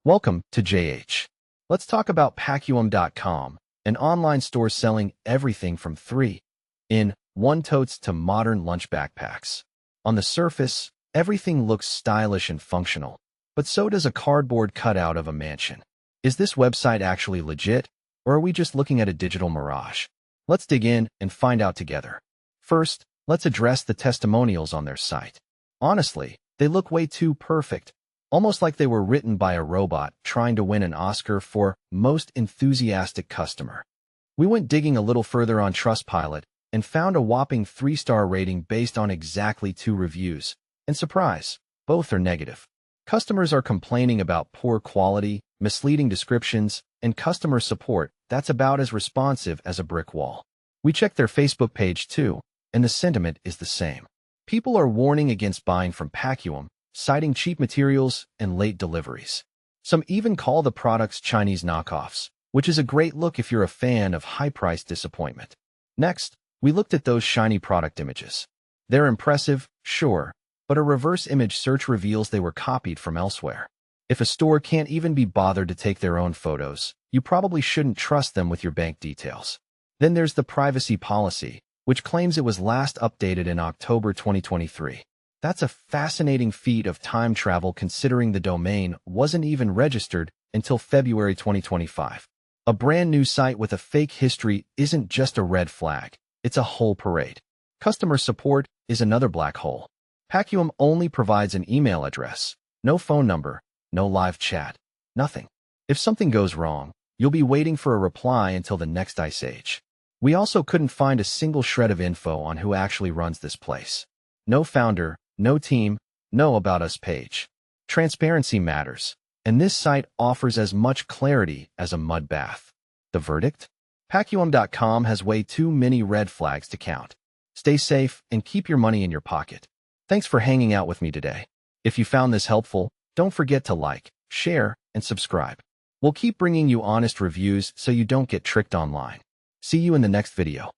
Welcome to JH. Let's talk about Packuum.com, an online store selling everything from 3-in-1 totes to modern lunch backpacks. On the surface, everything looks stylish and functional, but so does a cardboard cutout of a mansion. Is this website actually legit, or are we just looking at a digital mirage? Let's dig in and find out together. First, let's address the testimonials on their site. Honestly, they look way too perfect. Almost like they were written by a robot trying to win an Oscar for most enthusiastic customer. We went digging a little further on Trustpilot and found a whopping 3-star rating based on exactly 2 reviews. And surprise, both are negative. Customers are complaining about poor quality, misleading descriptions, and customer support that's about as responsive as a brick wall. We checked their Facebook page too, and the sentiment is the same. People are warning against buying from Packuum, citing cheap materials and late deliveries. Some even call the products Chinese knockoffs, which is a great look if you're a fan of high-priced disappointment. Next, we looked at those shiny product images. They're impressive, sure, but a reverse image search reveals they were copied from elsewhere. If a store can't even be bothered to take their own photos, you probably shouldn't trust them with your bank details. Then there's the privacy policy, which claims it was last updated in October 2023. That's a fascinating feat of time travel considering the domain wasn't even registered until February 2025. A brand new site with a fake history isn't just a red flag, it's a whole parade. Customer support is another black hole. Packuum only provides an email address, no phone number, no live chat, nothing. If something goes wrong, you'll be waiting for a reply until the next ice age. We also couldn't find a single shred of info on who actually runs this place. No founder, no team, no About Us page. Transparency matters, and this site offers as much clarity as a mud bath. The verdict? Packuum.com has way too many red flags to count. Stay safe and keep your money in your pocket. Thanks for hanging out with me today. If you found this helpful, don't forget to like, share, and subscribe. We'll keep bringing you honest reviews so you don't get tricked online. See you in the next video.